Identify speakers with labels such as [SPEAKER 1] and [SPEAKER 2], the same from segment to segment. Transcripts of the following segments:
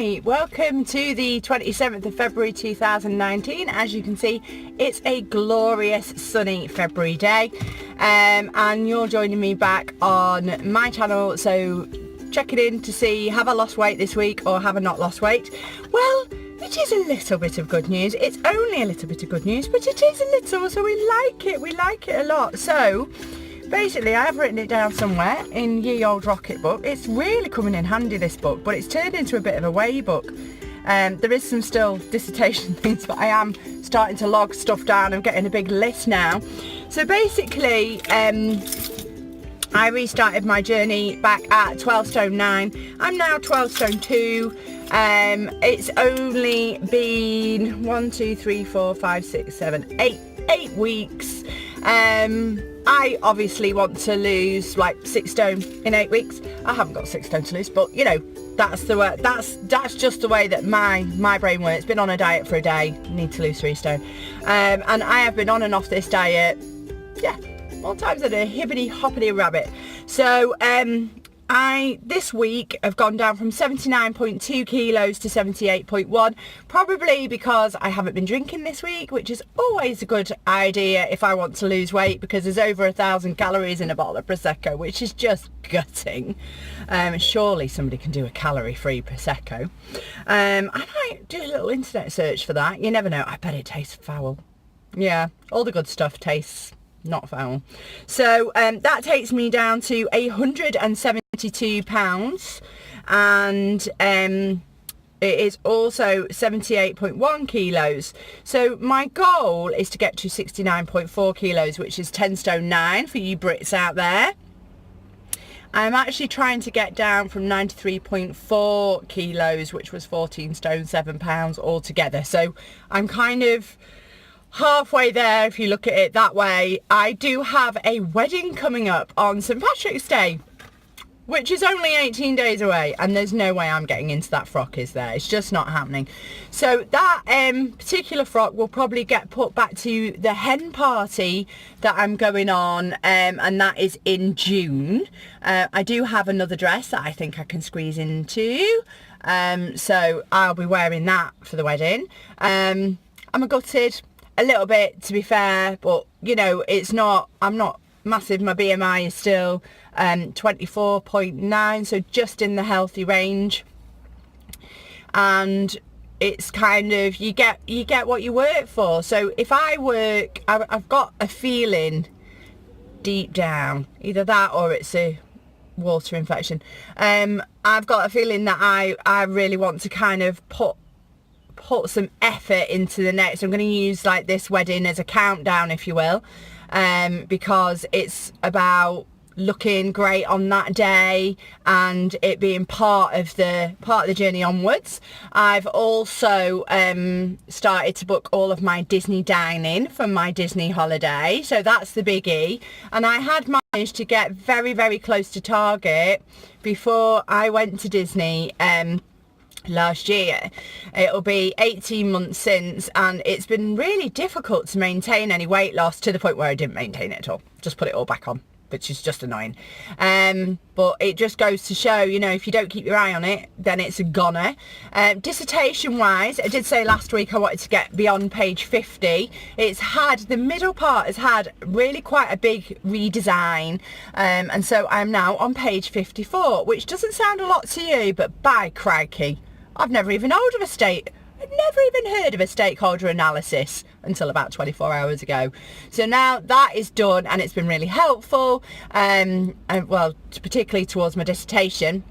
[SPEAKER 1] Right, welcome to the 27th of February 2019. As you can see, it's a glorious sunny February day, and you're joining me back on my channel, so checking in to see have I lost weight this week or have I not lost weight. Well, it is a little bit of good news. It's only a little bit of good news, but it is a little, so we like it a lot. So basically, I have written it down somewhere in Ye Old Rocket book. It's really coming in handy, this book, but it's turned into a bit of a way book. There is some still dissertation things, but I am starting to log stuff down. I'm getting a big list now. So basically, I restarted my journey back at 12 stone 9. I'm now 12 stone 2. It's only been 8 weeks. I obviously want to lose like 6 stone in 8 weeks. I haven't got 6 stone to lose, but you know, that's the way, that's just the way that my brain works. Been on a diet for a day, need to lose 3 stone. And I have been on and off this diet, yeah, all times at a hibbity hoppity rabbit. So I this week have gone down from 79.2 kilos to 78.1, probably because I haven't been drinking this week, which is always a good idea if I want to lose weight, because there's over 1,000 calories in a bottle of Prosecco, which is just gutting. Surely somebody can do a calorie-free Prosecco. I might do a little internet search for that. You never know. I bet it tastes foul. Yeah, all the good stuff tastes not foul. So that takes me down to 172 pounds, and it is also 78.1 kilos. So my goal is to get to 69.4 kilos, which is 10 stone 9 for you Brits out there. I'm actually trying to get down from 93.4 kilos, which was 14 stone 7 pounds altogether. So I'm kind of halfway there if you look at it that way. I do have a wedding coming up on St Patrick's Day, which is only 18 days away, and there's no way I'm getting into that frock, is there? It's just not happening. So that particular frock will probably get put back to the hen party that I'm going on, and that is in June. I do have another dress that I think I can squeeze into, so I'll be wearing that for the wedding. I'm gutted a little bit, to be fair, but you know, I'm not massive. My BMI is still 24.9, so just in the healthy range, and it's kind of you get what you work for. So if I work, I've got a feeling deep down, either that or it's a water infection. I've got a feeling that I really want to kind of put some effort into the next. I'm going to use like this wedding as a countdown, if you will, because it's about looking great on that day and it being part of the journey onwards. I've also started to book all of my Disney dining for my Disney holiday, so that's the biggie. And I had managed to get very, very close to target before I went to Disney last year. It'll be 18 months since, and it's been really difficult to maintain any weight loss, to the point where I didn't maintain it at all, just put it all back on, which is just annoying. But it just goes to show, you know, if you don't keep your eye on it, then it's a goner. Dissertation wise, I did say last week I wanted to get beyond page 50. The middle part has had really quite a big redesign, and so I'm now on page 54, which doesn't sound a lot to you, but by crikey, I've never even heard of a stakeholder analysis until about 24 hours ago. So now that is done, and it's been really helpful, and well, particularly towards my dissertation.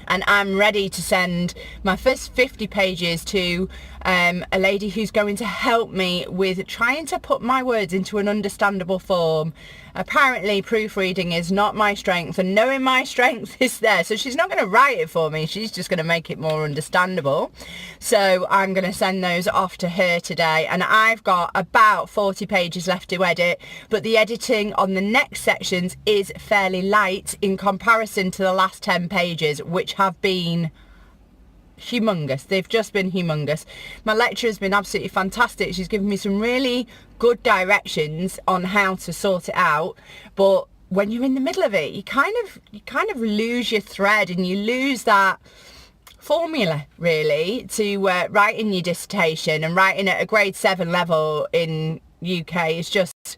[SPEAKER 1] And I'm ready to send my first 50 pages to a lady who's going to help me with trying to put my words into an understandable form. Apparently proofreading is not my strength, and knowing my strength is there, so she's not going to write it for me, she's just going to make it more understandable. So I'm going to send those off to her today, and I've got about 40 pages left to edit, but the editing on the next sections is fairly light in comparison to the last 10 pages, which have been humongous. They've just been humongous. My lecturer has been absolutely fantastic. She's given me some really good directions on how to sort it out, but when you're in the middle of it, you kind of lose your thread, and you lose that formula really to writing your dissertation, and writing at a grade 7 level in UK is just,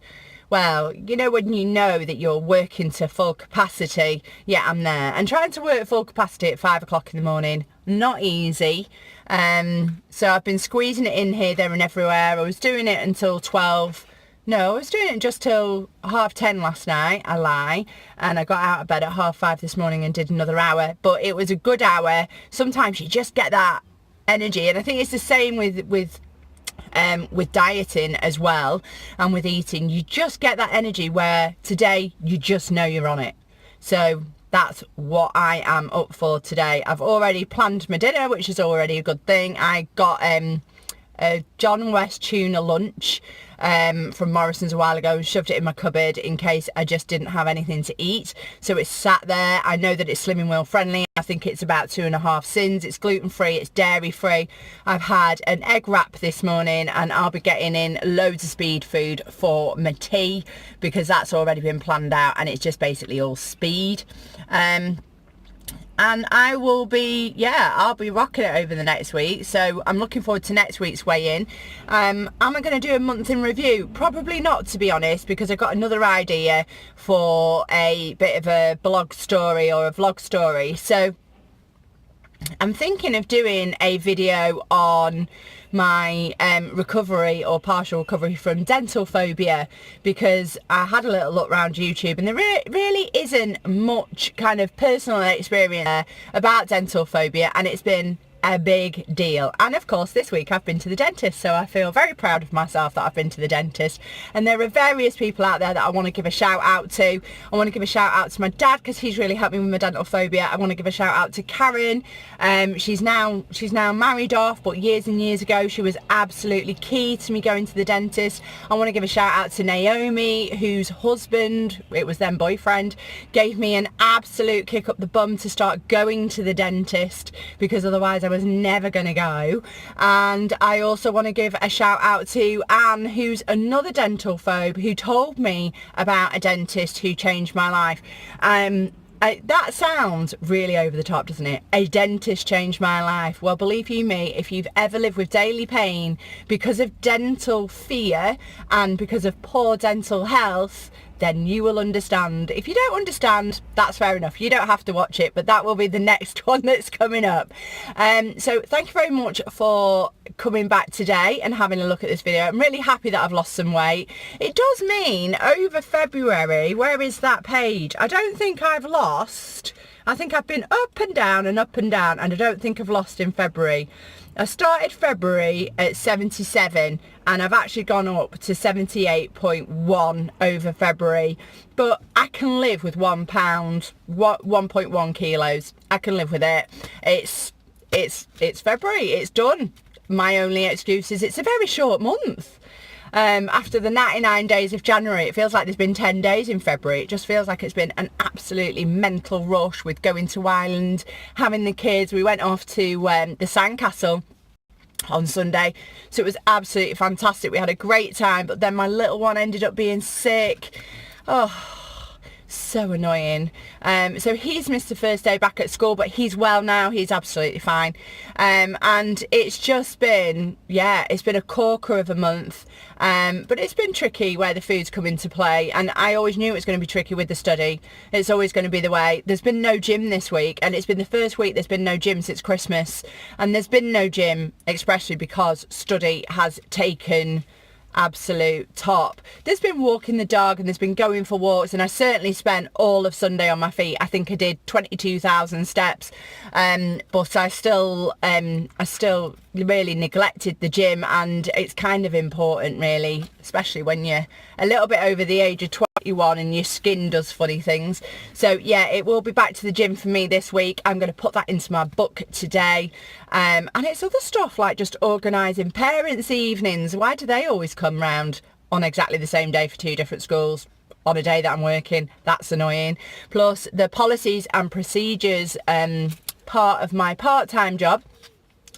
[SPEAKER 1] well, you know, when you know that you're working to full capacity. Yeah, I'm there. And trying to work full capacity at 5 o'clock in the morning, not easy. So I've been squeezing it in here, there and everywhere. I was doing it until 12. No, I was doing it just till 10:30 last night. I lie. And I got out of bed at 5:30 this morning and did another hour. But it was a good hour. Sometimes you just get that energy. And I think it's the same with dieting as well, and with eating. You just get that energy where today you just know you're on it. So that's what I am up for today. I've already planned my dinner, which is already a good thing. I got a John West tuna lunch from Morrison's a while ago and shoved it in my cupboard in case I just didn't have anything to eat. So it's sat there. I know that it's Slimming World friendly. I think it's about 2.5 sins. It's gluten free, it's dairy free. I've had an egg wrap this morning, and I'll be getting in loads of speed food for my tea because that's already been planned out, and it's just basically all speed. And I will be, I'll be rocking it over the next week. So I'm looking forward to next week's weigh-in. Am I going to do a month in review? Probably not, to be honest, because I got another idea for a bit of a blog story or a vlog story. So I'm thinking of doing a video on my recovery or partial recovery from dental phobia, because I had a little look around YouTube and there really isn't much kind of personal experience there about dental phobia, and it's been a big deal. And of course this week I've been to the dentist, so I feel very proud of myself that I've been to the dentist. And there are various people out there that I want to give a shout out to. I want to give a shout out to my dad because he's really helped me with my dental phobia. I want to give a shout out to Karen. She's now married off, but years and years ago she was absolutely key to me going to the dentist. I want to give a shout out to Naomi, whose husband, it was then boyfriend, gave me an absolute kick up the bum to start going to the dentist, because otherwise I was never going to go. And I also want to give a shout out to Anne, who's another dental phobe, who told me about a dentist who changed my life. That sounds really over the top, doesn't it? A dentist changed my life. Well, believe you me, if you've ever lived with daily pain because of dental fear and because of poor dental health, then you will understand. If you don't understand, that's fair enough. You don't have to watch it, but that will be the next one that's coming up. So thank you very much for coming back today and having a look at this video. I'm really happy that I've lost some weight. It does mean over February, where is that page? I don't think I've lost. I think I've been up and down and up and down, and I don't think I've lost in February. I started February at 77 and I've actually gone up to 78.1 over February, but I can live with 1 pound, 1.1 kilos. I can live with it. It's February, it's done. My only excuse is it's a very short month. After the 99 days of January, it feels like there's been 10 days in February. It just feels like it's been an absolutely mental rush with going to Ireland, having the kids. We went off to the Sandcastle on Sunday, so it was absolutely fantastic. We had a great time, but then my little one ended up being sick. Oh, so annoying. So he's missed the first day back at school, but he's well now. He's absolutely fine. And it's just been, it's been a corker of a month. But it's been tricky where the food's come into play, and I always knew it was going to be tricky with the study. It's always going to be the way. There's been no gym this week, and it's been the first week there's been no gym since Christmas, and there's been no gym expressly because study has taken absolute top. There's been walking the dog and there's been going for walks, and I certainly spent all of Sunday on my feet. I think I did 22,000 steps, but I still really neglected the gym, and it's kind of important really, especially when you're a little bit over the age of 21 and your skin does funny things. So yeah, it will be back to the gym for me this week. I'm going to put that into my book today. And it's other stuff like just organising parents' evenings. Why do they always come round on exactly the same day for 2 different schools on a day that I'm working? That's annoying. Plus the policies and procedures part of my part-time job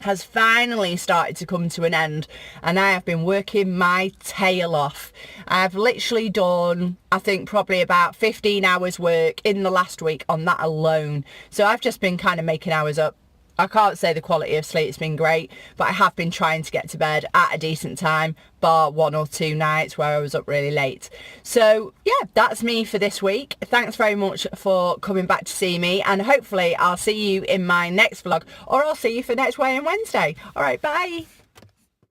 [SPEAKER 1] has finally started to come to an end, and I have been working my tail off. I've literally done, I think, probably about 15 hours work in the last week on that alone. So I've just been kind of making hours up I can't say the quality of sleep's been great, but I have been trying to get to bed at a decent time, bar 1 or 2 nights where I was up really late. So yeah, that's me for this week. Thanks very much for coming back to see me, and hopefully I'll see you in my next vlog, or I'll see you for next Wednesday. All right, bye.